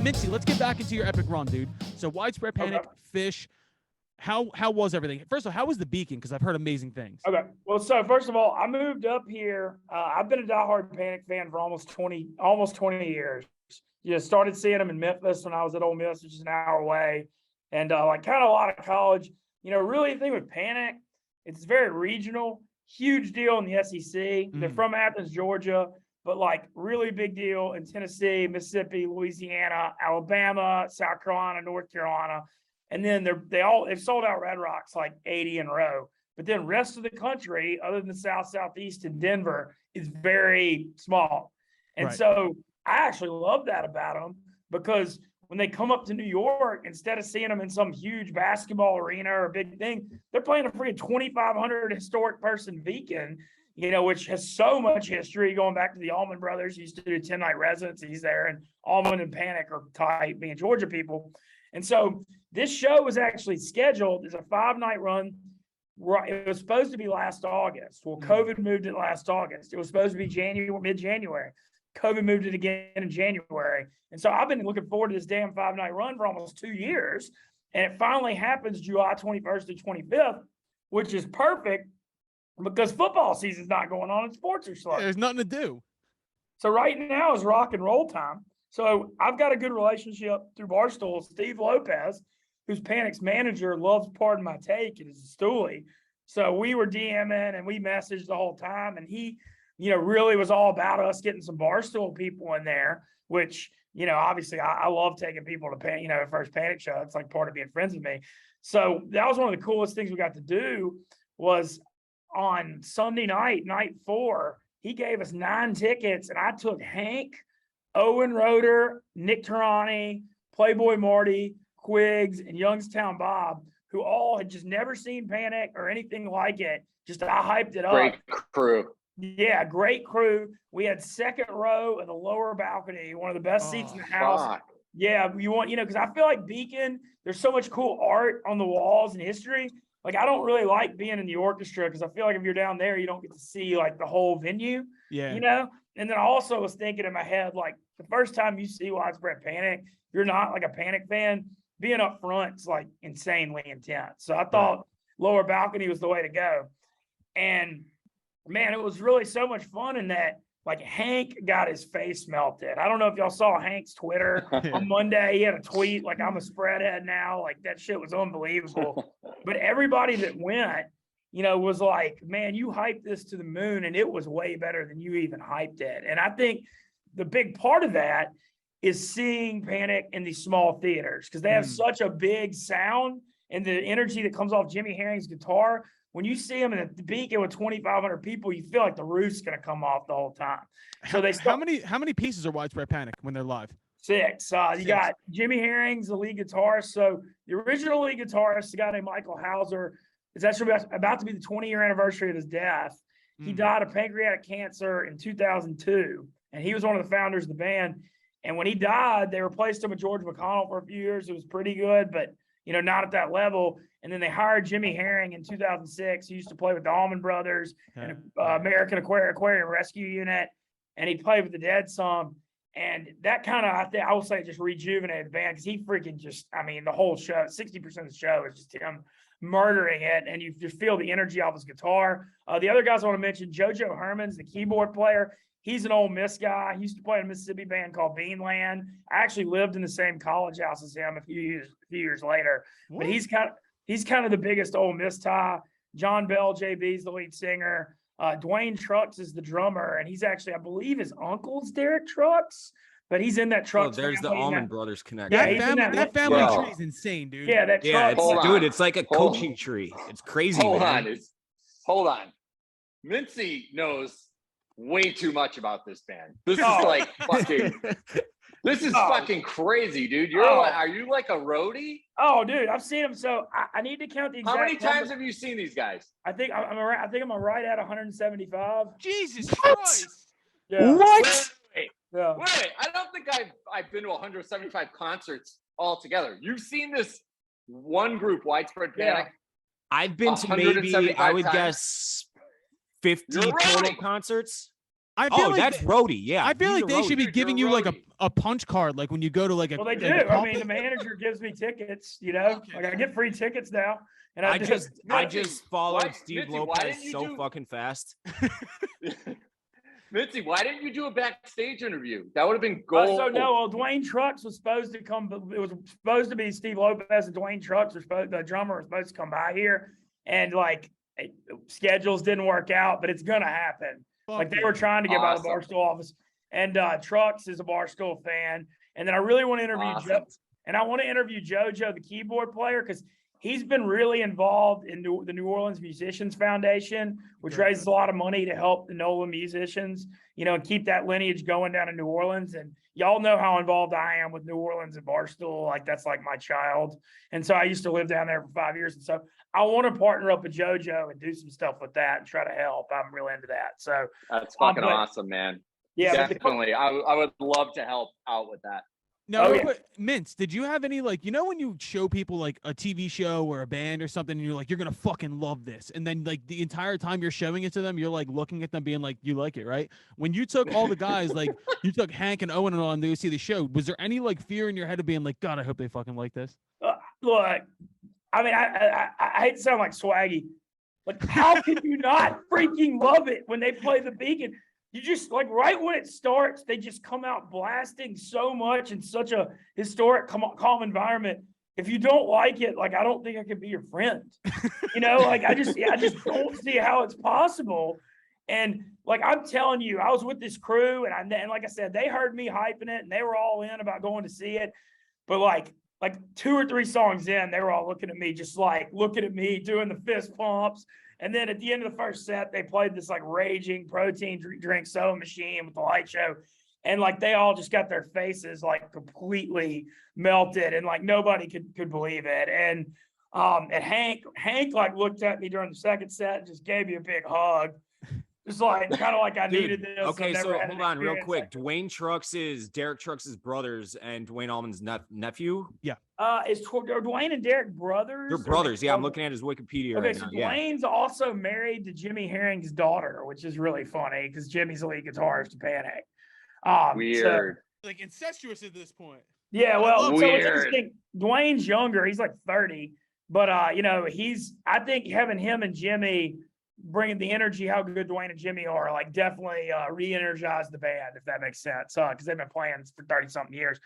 Mintzy, let's get back into your epic run, dude. So Widespread Panic, Phish. How was everything? First of all, how was the Beacon? Because I've heard amazing things. Okay. Well, so first of all, I moved up here. I've been a diehard Panic fan for almost 20 years. Started seeing them in Memphis when I was at Ole Miss, which is an hour away. And like kind of a lot of college. Really the thing with Panic, it's very regional, huge deal in the SEC. They're from Athens, Georgia, but like really big deal in Tennessee, Mississippi, Louisiana, Alabama, South Carolina, North Carolina. And then they've sold out Red Rocks like 80 in a row. But then rest of the country, other than the South, Southeast, and Denver, is very small. And so I actually love that about them, because when they come up to New York, instead of seeing them in some huge basketball arena or a big thing, they're playing a freaking 2,500 historic person Beacon, which has so much history going back to the Allman Brothers. Used to do 10-night residencies there, and Allman and Panic are tight, being Georgia people. And so this show was actually scheduled as a 5-night run. It was supposed to be last August. Well, COVID moved it last August. It was supposed to be mid-January. COVID moved it again in January. And so I've been looking forward to this damn 5-night run for almost 2 years. And it finally happens July 21st to 25th, which is perfect because football season's not going on and sports are slow. There's nothing to do. So right now is rock and roll time. So I've got a good relationship through Barstool. Steve Lopez, who's Panic's manager, loves Pardon My Take and is a stoolie. So we were DMing and we messaged the whole time. And he, really was all about us getting some Barstool people in there, which, obviously I love taking people to first Panic show. It's like part of being friends with me. So that was one of the coolest things we got to do. Was on Sunday night, night 4, he gave us 9 tickets, and I took Hank, Owen Roeder, Nick Tarani, Playboy Marty, Quiggs, and Youngstown Bob, who all had just never seen Panic or anything like it. Just I hyped it up. Great crew. Yeah, great crew. We had second row in the lower balcony, one of the best seats in the house. Fuck. Yeah, you want, because I feel like Beacon, there's so much cool art on the walls and history. Like, I don't really like being in the orchestra because I feel like if you're down there, you don't get to see like the whole venue. Yeah. And then I also was thinking in my head, like the first time you see Widespread Panic, if you're not like a Panic fan, being up front is like insanely intense. So I thought lower balcony was the way to go. And man, it was really so much fun in that, like, Hank got his face melted. I don't know if y'all saw Hank's Twitter on Monday. He had a tweet like, "I'm a spreadhead now." Like, that shit was unbelievable. But everybody that went, was like, "Man, you hyped this to the moon," and it was way better than you even hyped it. And I think the big part of that is seeing Panic in these small theaters, because they have such a big sound and the energy that comes off Jimmy Herring's guitar. When you see them in the Beacon with 2,500 people, you feel like the roof's going to come off the whole time. So how many pieces are Widespread Panic when they're live? 6. You got Jimmy Herring's the lead guitarist. So the original lead guitarist, a guy named Michael Hauser, is actually about to be the 20-year anniversary of his death. He died of pancreatic cancer in 2002, and he was one of the founders of the band. And when he died, they replaced him with George McConnell for a few years. It was pretty good, but not at that level. And then they hired Jimmy Herring in 2006. He used to play with the Allman Brothers and American Aquarium Rescue Unit, and he played with the Dead some. And that kind of, I will say, just rejuvenated the band, because he freaking the whole show, 60% of the show is just him murdering it, and you just feel the energy off his guitar. The other guys I want to mention, JoJo Herman's the keyboard player. He's an Ole Miss guy. He used to play in a Mississippi band called Beanland. I actually lived in the same college house as him a few years later. What? But he's kind of the biggest Ole Miss tie. John Bell, JB's the lead singer. Dwayne Trucks is the drummer, and he's actually, I believe, his uncle's Derek Trucks, but he's in that Trucks. Oh, there's the Allman Brothers connection. That family tree is insane, dude. Yeah, that Trucks. It's like a coaching tree. It's crazy. Hold on. Mintzy knows way too much about this band. This is like fucking. This is fucking crazy, dude. Are you like a roadie? Oh, dude, I've seen them. So I need to count the exact. How many times have you seen these guys? I think I'm right at 175. Jesus Christ! Yeah. What? Wait, yeah. I don't think I've been to 175 concerts altogether. You've seen this one group, Widespread Panic. I've been to maybe, I would guess, 50 total concerts. I feel Oh, like that's roadie. Yeah. I feel he's like a they should be roadie. Dude, you're giving a you like roadie. a punch card, like when you go to like a. Well, they do. like a I mean, pump. the manager gives me tickets, you know, Okay. like I get free tickets now. And I do- just Mintzy, followed why- Steve Mintzy, why Lopez didn't you so do- fucking fast. Mintzy, why didn't you do a backstage interview? That would have been gold. So no, well, Dwayne Trucks was supposed to come, but it was supposed to be Steve Lopez and Dwayne Trucks the drummer was supposed to come by here, and like schedules didn't work out, but it's gonna happen. Like they were trying to get by the Awesome. Barstool office, and Trucks is a Barstool fan, and then I really want to interview Joe, and I want to interview JoJo, the keyboard player, because he's been really involved in the New Orleans Musicians Foundation, which raises a lot of money to help the NOLA musicians, you know, and keep that lineage going down in New Orleans. And y'all know how involved I am with New Orleans and Barstool. Like that's like my child. And so I used to live down there for 5 years. And so I want to partner up with JoJo and do some stuff with that and try to help. I'm real into that. So That's fucking but- awesome, man. yeah, but the- Definitely. I would love to help out with that. Now, Oh, real yeah. quick, Mintz, did you have any like, you know, when you show people like a TV show or a band or something, and you're like, you're gonna fucking love this, and then like the entire time you're showing it to them, you're like looking at them, being like, you like it, right? When you took all the guys, like you took Hank and Owen and all, and they see the show, was there any like fear in your head of being like, God, I hope they fucking like this? look, I mean, I hate to sound like swaggy, but how can you not freaking love it when they play the Beacon? You just like right when it starts, they just come out blasting so much in such a historic, calm environment. If you don't like it, like I don't think I can be your friend. You know, like I just don't see how it's possible. And like I'm telling you, I was with this crew, and like I said, they heard me hyping it, and they were all in about going to see it. But like 2 or 3 songs in, they were all looking at me, just like looking at me, doing the fist pumps. And then at the end of the first set, they played this like raging protein drink sewing machine with the light show. And like they all just got their faces like completely melted, and like nobody could believe it. And Hank like looked at me during the second set and just gave me a big hug. Just like kind of like I needed this. Okay, I've so never had hold an on real experience quick. like this. Dwayne Trucks is Derek Trucks' brothers and Dwayne Allman's nephew. Is Dwayne and Derek brothers? They're brothers. Yeah, I'm looking at his Wikipedia Okay, right so now. Yeah. Dwayne's also married to Jimmy Herring's daughter, which is really funny because Jimmy's the lead guitarist of Panic. Weird. Like incestuous at this point. Yeah, well, so it's Weird. interesting. Dwayne's younger; he's like 30, but you know, I think having him and Jimmy bringing the energy, how good Dwayne and Jimmy are, like definitely re-energized the band, if that makes sense, because they've been playing for 30-something years.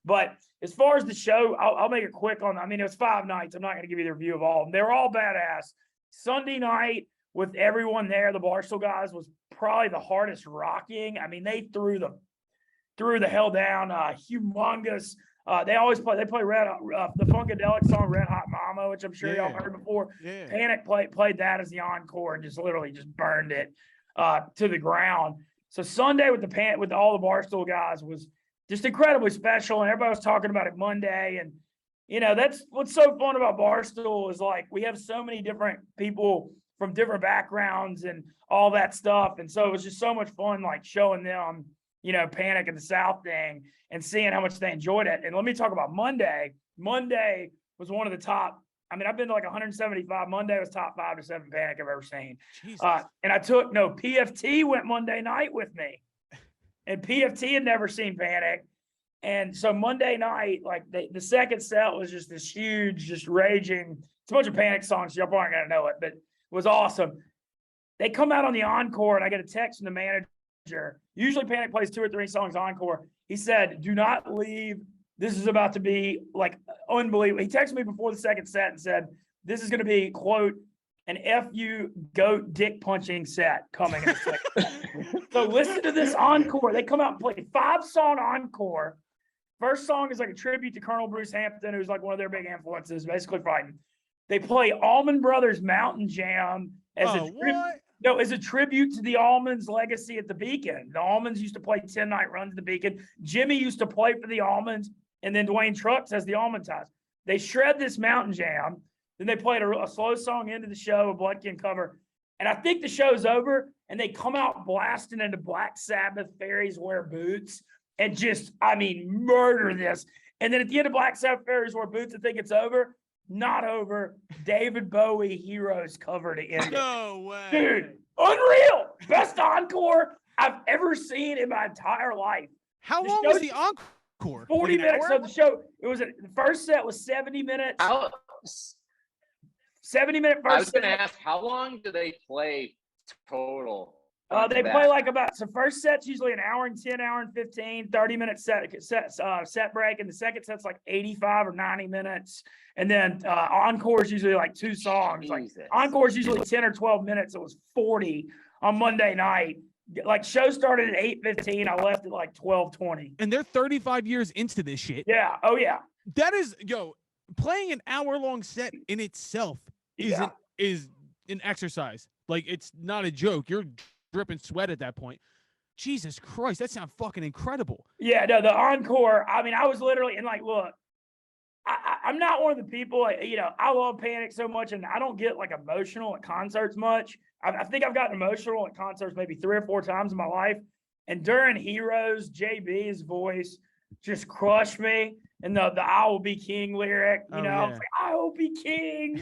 But as far as the show, I'll make it quick on. I mean, it was 5 nights. I'm not going to give you the review of all of them. They were all badass. Sunday night with everyone there, the Barstool guys, was probably the hardest rocking. I mean, they threw the hell down, humongous. They always play. They play the Funkadelic song "Red Hot Mama," which I'm sure y'all heard before. Yeah. Panic played that as the encore and just literally just burned it to the ground. So Sunday with all the Barstool guys was just incredibly special, and everybody was talking about it Monday. And you know, that's what's so fun about Barstool is like we have so many different people from different backgrounds and all that stuff. And so it was just so much fun, like showing them, you know, Panic at the South thing and seeing how much they enjoyed it. And let me talk about Monday. Monday was one of the top. I mean, I've been to like 175. Monday was top 5 to 7 Panic I've ever seen. Jesus. And PFT went Monday night with me. And PFT had never seen Panic. And so Monday night, like the second set was just this huge, just raging. It's a bunch of Panic songs. So y'all probably gonna know it, but it was awesome. They come out on the encore, and I get a text from the manager. Usually Panic plays 2 or 3 songs encore. He said, "Do not leave. This is about to be like unbelievable." He texted me before the second set and said, "This is going to be, quote, an FU goat dick punching set coming in a second." So listen to this encore. They come out and play a 5-song encore. First song is like a tribute to Colonel Bruce Hampton, who's like one of their big influences, basically fighting. They play Allman Brothers Mountain Jam as a tribute to the Allmans' legacy at the Beacon. The Allmans used to play 10-night runs at the Beacon. Jimmy used to play for the Allmans, and then Dwayne Trucks has the Allman ties. They shred this Mountain Jam. Then they played a slow song into the show, a Bloodkin cover. And I think the show's over, and they come out blasting into Black Sabbath, Fairies Wear Boots, and just, I mean, murder this. And then at the end of Black Sabbath, Fairies Wear Boots, I think it's over. Not over. David Bowie Heroes cover to end it. No way. Dude, unreal. Best encore I've ever seen in my entire life. How The long show- was the encore? 40 Like an minutes hour? of the show. It was the first set was 70 minutes. How, 70-minute I was first going to set. ask, how long do they play total? They play like about, so first set's usually an hour and 10, hour and 15, 30-minute set break. And the second set's like 85 or 90 minutes. And then encore is usually like 2 songs. Like Jesus. encore is usually 10 or 12 minutes. It was 40 on Monday night. Like show started at 8:15. I left at like 12:20. And they're 35 years into this shit. Yeah. Oh yeah. That is, playing an hour-long set in itself is an exercise. Like, it's not a joke. You're dripping sweat at that point. Jesus Christ, that sounds fucking incredible. Yeah, no, the encore. I mean, I was literally and like, look, I'm not one of the people. I love Panic so much, and I don't get like emotional at concerts much. I think I've gotten emotional at concerts maybe 3 or 4 times in my life. And during Heroes, JB's voice just crushed me. And the "I will be king" lyric, I was like, "I will be king."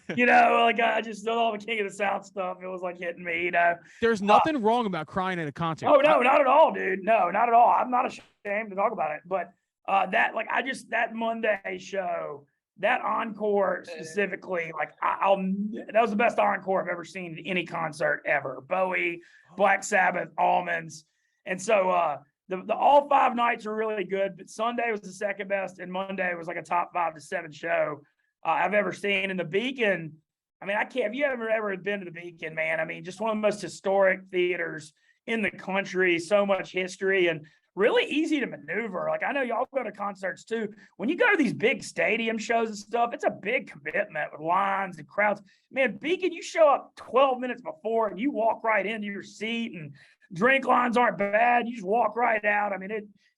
Like I just all the King of the South stuff. It was like hitting me. There's nothing wrong about crying at a concert. Oh no, not at all, dude. No, not at all. I'm not ashamed to talk about it. But that Monday show, that encore specifically, that was the best encore I've ever seen in any concert ever. Bowie, Black Sabbath, Almonds, and so the all 5 nights were really good. But Sunday was the second best, and Monday was like a top 5 to 7 show I've ever seen. And the Beacon, I mean, I can't. Have you ever been to the Beacon, man? I mean, just one of the most historic theaters in the country. So much history and really easy to maneuver. Like I know y'all go to concerts too. When you go to these big stadium shows and stuff, it's a big commitment with lines and crowds. Man, Beacon, you show up 12 minutes before and you walk right into your seat, and drink lines aren't bad. You just walk right out. I mean,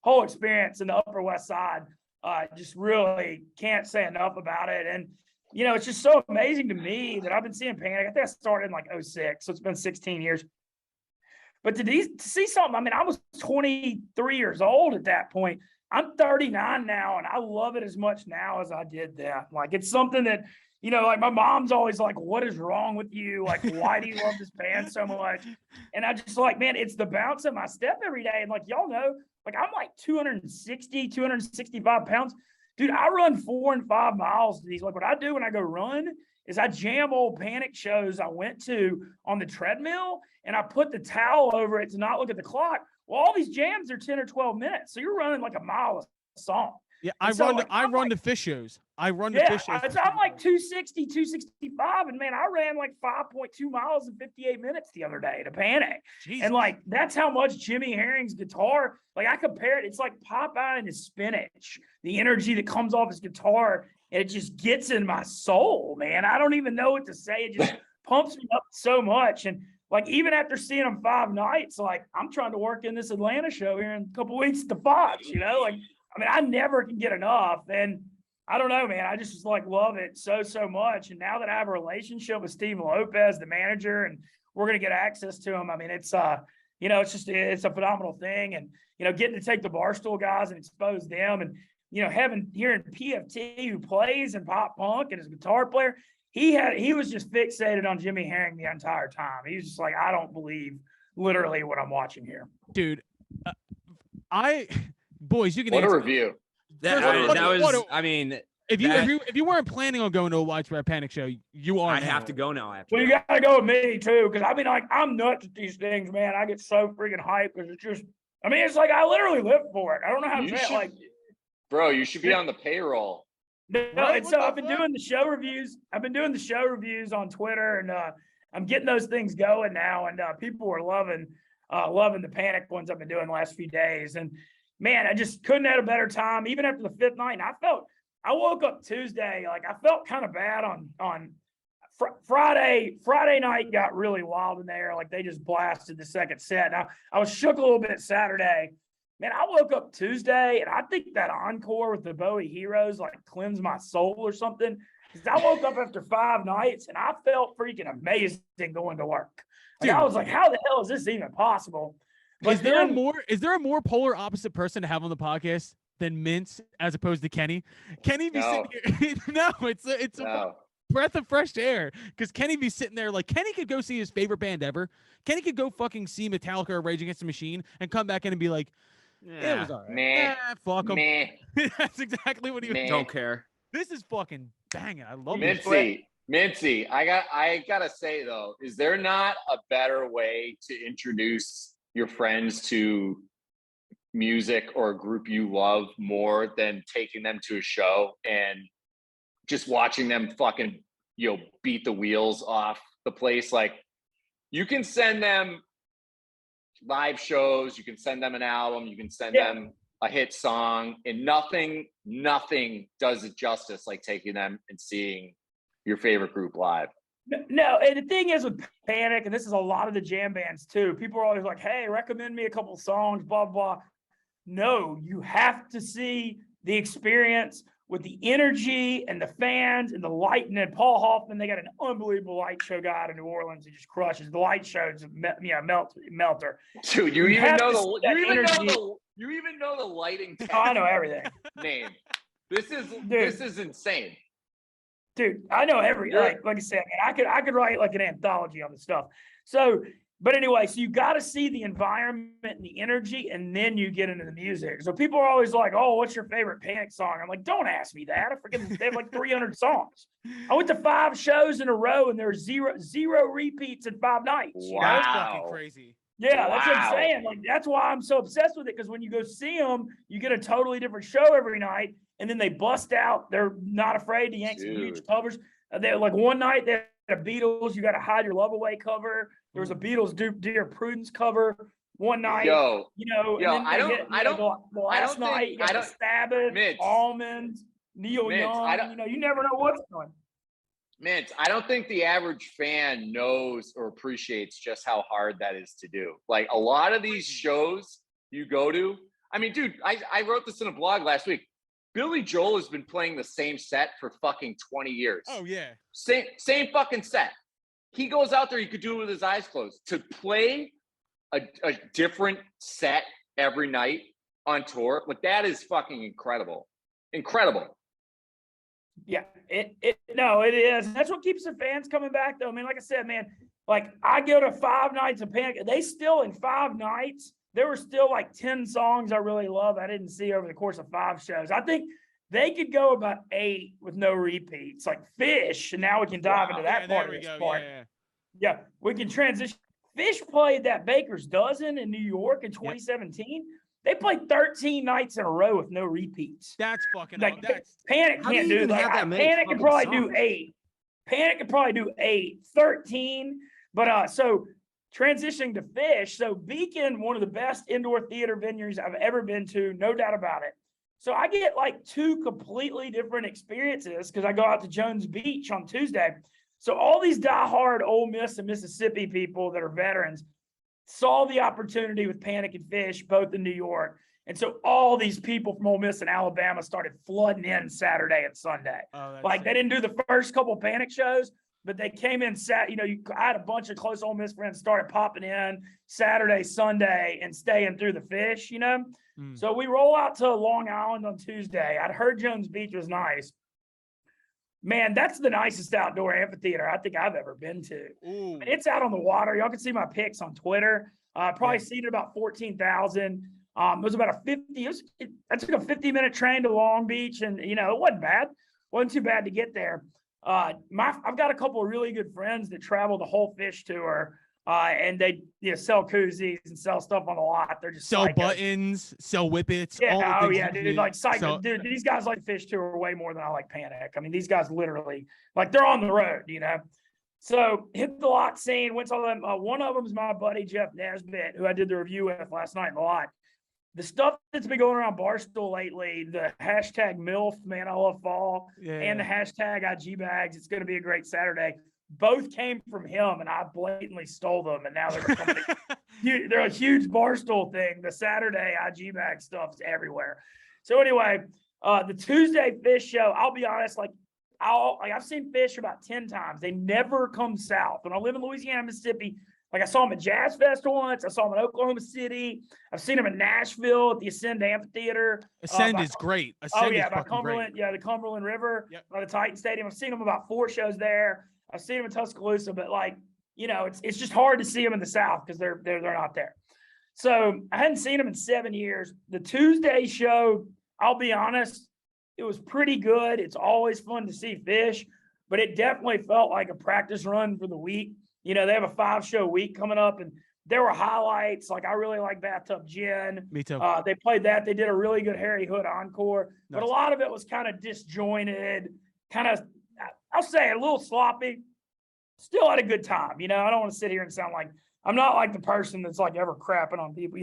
whole experience in the Upper West Side, just really can't say enough about it. And it's just so amazing to me that I've been seeing Panic. I think I started in like 06, so it's been 16 years. But to see something, I mean, I was 23 years old at that point. I'm 39 now, and I love it as much now as I did then. Like, it's something that, like my mom's always like, "What is wrong with you? Like, why do you love this band so much?" And I just like, man, it's the bounce in my step every day. And like, y'all know, like I'm like 260, 265 pounds. Dude, I run 4 and 5 miles to these. Like what I do when I go run is I jam old Panic shows I went to on the treadmill, and I put the towel over it to not look at the clock. Well, all these jams are 10 or 12 minutes. So you're running like a mile a song. Yeah, I run to Phish shows. I run to Phish shows. So I'm like 260, 265, and man, I ran like 5.2 miles in 58 minutes the other day to Panic. Jesus. And like that's how much Jimmy Herring's guitar, like I compare it, it's like Popeye and his spinach. The energy that comes off his guitar, and it just gets in my soul, man. I don't even know what to say. It just pumps me up so much. And like even after seeing them 5 nights, like I'm trying to work in this Atlanta show here in a couple weeks at the Fox, like I mean, I never can get enough. And I don't know, man. I just like love it so much. And now that I have a relationship with Steve Lopez, the manager, and we're going to get access to him. I mean, it's it's a phenomenal thing. And, getting to take the Barstool guys and expose them, and, hearing PFT who plays in pop punk and his guitar player, he was just fixated on Jimmy Herring the entire time. He was just like, I don't believe literally what I'm watching here. Dude, boys, you can What a answer. review. I mean, if you weren't planning on going to a widespread Panic show, you are. I have to go now. Well, you gotta go with me too, because I mean, like I'm nuts at these things, man. I get so freaking hyped because it's just. I mean, it's like I literally live for it. I don't know how to say it. Like, bro, you should be on the payroll. No, and so I've been doing the show reviews. I've been doing the show reviews on Twitter, and I'm getting those things going now, and people are loving the Panic ones I've been doing the last few days. And man, I just couldn't have a better time. Even after the 5th night, and I woke up Tuesday, like I felt kind of bad on Friday. Friday night got really wild in there. Like they just blasted the second set. Now I was shook a little bit Saturday. Man, I woke up Tuesday, and I think that encore with the Bowie Heroes like cleansed my soul or something. Because I woke up after 5 nights, and I felt freaking amazing going to work. Like, I was like, how the hell is this even possible? But is there a more polar opposite person to have on the podcast than Mintz as opposed to Kenny? Kenny be sitting here. No, it's No. breath of fresh air. Because Kenny be sitting there like Kenny could go see his favorite band ever. Kenny could go fucking see Metallica or Rage Against the Machine and come back in and be like, it was all right. Meh. Fuck 'em. Meh. That's exactly what he was. Meh. Don't care. This is fucking banging. I love this. Mintzy, I gotta say though, is there not a better way to introduce your friends to music or a group you love more than taking them to a show and just watching them fucking, beat the wheels off the place? Like, you can send them live shows, you can send them an album, you can send them a hit song, and nothing does it justice like taking them and seeing your favorite group live. No, and the thing is with Panic, and this is a lot of the jam bands too, people are always like, hey, recommend me a couple songs, blah, blah. No, you have to see the experience with the energy and the fans and the light. And then Paul Hoffman, they got an unbelievable light show guy out of New Orleans who just crushes. The light shows, melter. Dude, you even know the lighting Oh, I know everything. name. This is insane. Dude, I know like I said, man, I could write like an anthology on this stuff. So, but anyway, so you got to see the environment and the energy, and then you get into the music. So people are always like, "Oh, what's your favorite Panic song?" I'm like, "Don't ask me that. I forget they have like 300 songs." I went to 5 shows in a row, and there were zero repeats in 5 nights. Wow, That's fucking crazy. Yeah, that's what I'm saying. Like, that's why I'm so obsessed with it, because when you go see them, you get a totally different show every night, and then they bust out. They're not afraid to yank some huge covers. They like one night they had a Beatles "You Gotta Hide Your Love Away" cover. There was a Beatles "Dear Prudence" cover one night. The last night you got the Sabbath, Almond, Neil Young. You never know what's going. Mintz, I don't think the average fan knows or appreciates just how hard that is to do. Like, a lot of these shows you go to, I mean, dude, I wrote this in a blog last week. Billy Joel has been playing the same set for fucking 20 years. Oh, yeah. Same fucking set. He goes out there, he could do it with his eyes closed. To play a different set every night on tour, like, that is fucking incredible. Incredible. Yeah, it is. That's what keeps the fans coming back, though. I mean, like I said, man, like, I go to 5 nights of Panic. They still, in 5 nights, there were still like 10 songs I really love I didn't see over the course of 5 shows. I think they could go about 8 with no repeats, like Phish, and now we can dive into that part of this part. Yeah, we can transition. Phish played that Baker's Dozen in New York in 2017. Yep. They played 13 nights in a row with no repeats. That's fucking like Panic can't do that. Panic could probably do 8. Panic could probably do 8, 13. But so transitioning to Phish, so Beacon, one of the best indoor theater venues I've ever been to, no doubt about it. So I get like 2 completely different experiences because I go out to Jones Beach on Tuesday. So all these diehard Ole Miss and Mississippi people that are veterans saw the opportunity with Panic and Phish, both in New York. And so all these people from Ole Miss and Alabama started flooding in Saturday and Sunday. Like, they didn't do the first couple of Panic shows, but they came in I had a bunch of close Ole Miss friends started popping in Saturday, Sunday, and staying through the Phish, So we roll out to Long Island on Tuesday. I'd heard Jones Beach was nice. Man, that's the nicest outdoor amphitheater I think I've ever been to. Ooh. It's out on the water. Y'all can see my pics on Twitter. Probably seated about 14,000. It was about I took a 50-minute train to Long Beach, and it wasn't bad. Wasn't too bad to get there. I've got a couple of really good friends that travel the whole Phish tour, and they sell koozies and sell stuff on the lot. They're just sell buttons, sell whippets. Yeah, dude, like psycho. Dude, these guys like Phish tour way more than I like Panic. I mean, these guys literally, like, they're on the road, So hit the lot scene, went to them. One of them is my buddy Jeff Nesbitt, who I did the review with last night in the lot. The stuff that's been going around Barstool lately, the hashtag MILF, man, I love fall, and the hashtag IG bags, it's going to be a great Saturday. Both came from him, and I blatantly stole them, and now they're a huge Barstool thing. The Saturday IG bag stuff's everywhere. So anyway, the Tuesday Phish show, I'll be honest, I've seen Phish about 10 times. They never come south. When I live in Louisiana, Mississippi, Like I saw him at Jazz Fest once. I saw him in Oklahoma City. I've seen him in Nashville at the Ascend Amphitheater. Ascend is great. Ascend is by fucking Cumberland. great. Yeah, the Cumberland River Yep. by the Titan Stadium. I've seen him about 4 shows there. I've seen him in Tuscaloosa, but like, it's just hard to see him in the South because they're not there. So I hadn't seen him in 7 years. The Tuesday show, I'll be honest, it was pretty good. It's always fun to see Phish, but it definitely felt like a practice run for the week. They have a 5-show week coming up, and there were highlights. Like I really like Bathtub Gin. Me too. They played that. They did a really good Harry Hood encore, but a Nice. lot of it was kind of disjointed, kind of, I'll say, a little sloppy. Still had a good time. I don't want to sit here and sound like I'm not like the person that's like ever crapping on people.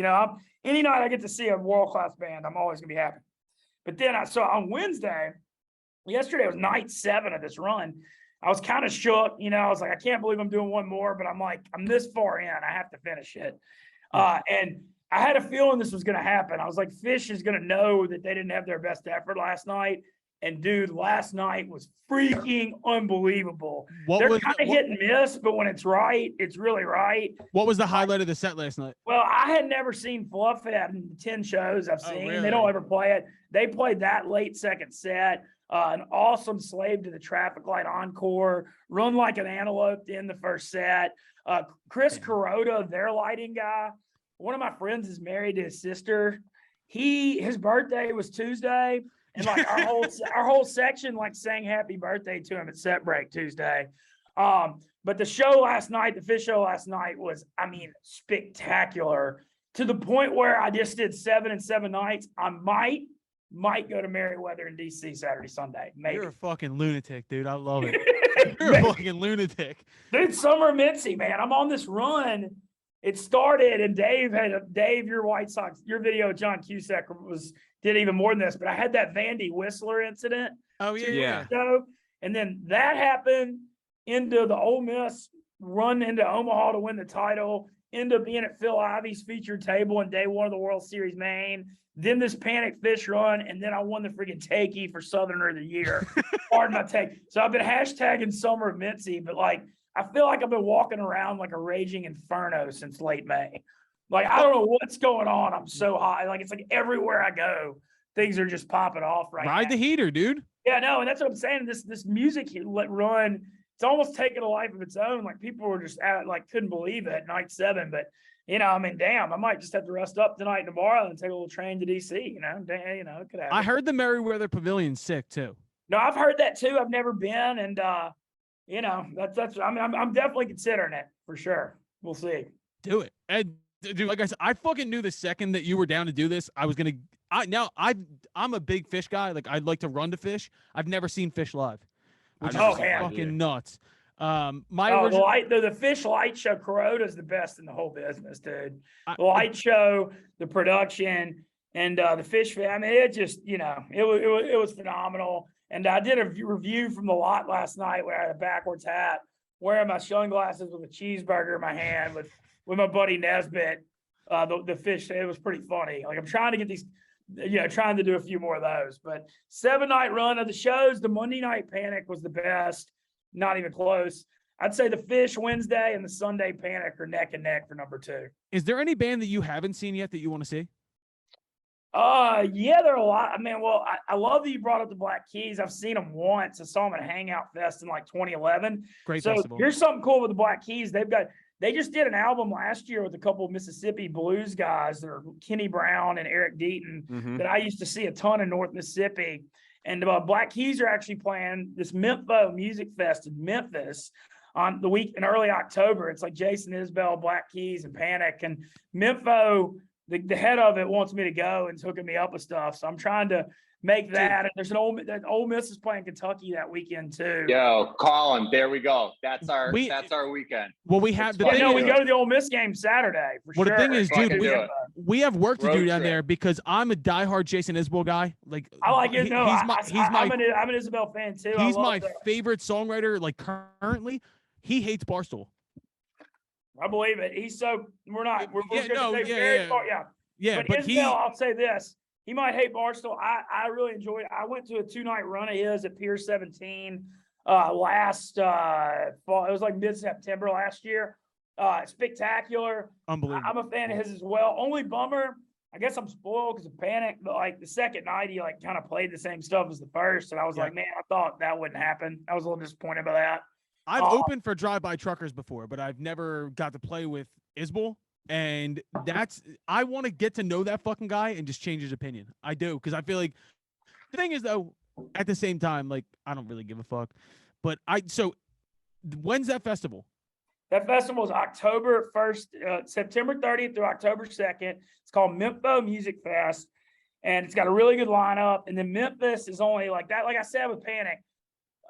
Any night I get to see a world-class band, I'm always gonna be happy. But then on Wednesday, yesterday was night 7 of this run. I was kind of shook. I was like, I can't believe I'm doing one more, but I'm like, I'm this far in. I have to finish it. And I had a feeling this was going to happen. I was like, Phish is going to know that they didn't have their best effort last night. And dude, last night was freaking unbelievable. They're kind of hit and miss, but when it's right, it's really right. What was the highlight of the set last night? Well, I had never seen Fluff Head in the 10 shows I've seen. Really? They don't ever play it. They played that late second set. An awesome Slave to the Traffic Light encore, Run Like an Antelope in the first set. Chris Kuroda, their lighting guy. One of my friends is married to his sister. His birthday was Tuesday, and like our whole section like sang happy birthday to him at set break Tuesday. But the show last night, the Phish show last night was, spectacular to the point where I just did 7 and 7 nights. I might go to Merriweather in DC Saturday, Sunday. Maybe. You're a fucking lunatic, dude. I love it. You're a fucking lunatic. Dude, summer Mintzy, man. I'm on this run. It started, and Dave, your White Sox, your video of John Cusack did even more than this, but I had that Vandy Whistler incident. Oh, yeah. And then that happened into the Ole Miss run into Omaha to win the title, ended up being at Phil Ivey's featured table in day 1 of the World Series main. Then this Panic Phish run, and then I won the freaking Takey for Southerner of the Year. Pardon my take. So I've been hashtagging Summer of Mintzy, but like I feel like I've been walking around like a raging inferno since late May. Like I don't know what's going on. I'm so high. Like it's like everywhere I go, things are just popping off right now. Ride the heater, dude. Yeah, no, and that's what I'm saying. This music run, it's almost taken a life of its own. Like people were just couldn't believe it. Night 7, but. Damn, I might just have to rest up tonight and tomorrow and take a little train to DC, it could happen. I heard the Merriweather Pavilion's sick too. No, I've heard that too. I've never been. And, I'm definitely considering it for sure. We'll see. Do it. And dude, like I said, I fucking knew the second that you were down to do this, I was going to, I'm a big Phish guy. Like I'd like to run to Phish. I've never seen Phish live, which is fucking nuts. The Phish light show, Kuroda is the best in the whole business, dude. The light show, the production, and the Phish. It just, it was phenomenal. And I did a review from the lot last night where I had a backwards hat, wearing my sunglasses with a cheeseburger in my hand with my buddy Nesbitt. The Phish, it was pretty funny. Like I'm trying to get these, trying to do a few more of those. But 7-night run of the shows, the Monday Night Panic was the best. Not even close. I'd say the Phish Wednesday and the Sunday Panic are neck and neck for number 2. Is there any band that you haven't seen yet that you want to see? Yeah, there are a lot. I love that you brought up the Black Keys. I've seen them once. I saw them at Hangout Fest in like 2011. Great so festival. Here's something cool with the Black Keys. They just did an album last year with a couple of Mississippi blues guys that are Kenny Brown and Eric Deaton that I used to see a ton in North Mississippi. And Black Keys are actually playing this Mintz Music Fest in Memphis on the week in early October. It's like Jason Isbell, Black Keys, and Panic. And Mintz, the head of it, wants me to go and is hooking me up with stuff. So I'm trying to make that. And there's Ole Miss is playing Kentucky that weekend too. Yo, Colin, there we go. That's our weekend. Well, we have we go to the Ole Miss game Saturday for sure. The thing is, dude, we have work to do down there because I'm a diehard Jason Isbell guy. Like I like it. No, I'm an Isabel fan too. He's my favorite songwriter. Like currently, he hates Barstool. I believe it. Yeah, but Isabel, I'll say this. He might hate Barstool. I really enjoyed it. I went to a 2-night run of his at Pier 17 last fall. It was like mid-September last year. spectacular. Unbelievable. I'm a fan of his as well. Only bummer, I guess I'm spoiled because of Panic, but like the second night he like kind of played the same stuff as the first, and I was Yeah. like, man, I thought that wouldn't happen. I was a little disappointed by that. I've opened for drive-by truckers before, but I've never got to play with Isbell. And I want to get to know that fucking guy and just change his opinion. I do, because I feel like the thing is though, at the same time, like I don't really give a fuck. But when's that festival? That festival is October 1st, September 30th through October 2nd. It's called Mintz Music Fest, and it's got a really good lineup. And then Memphis is only like that. Like I said with Panic,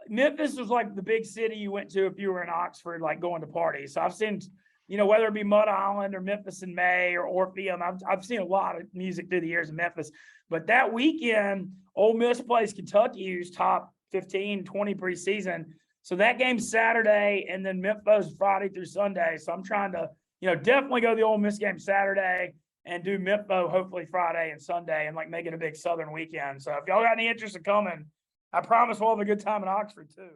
Memphis was like the big city you went to if you were in Oxford, like going to parties. So I've seen, whether it be Mud Island or Memphis in May or Orpheum, I've seen a lot of music through the years in Memphis. But that weekend, Ole Miss plays Kentucky, who's top 15, 20 preseason. So that game's Saturday, and then Memphis Friday through Sunday. So I'm trying to, definitely go to the Ole Miss game Saturday and do Memphis hopefully Friday and Sunday and like make it a big Southern weekend. So if y'all got any interest in coming, I promise we'll have a good time in Oxford too.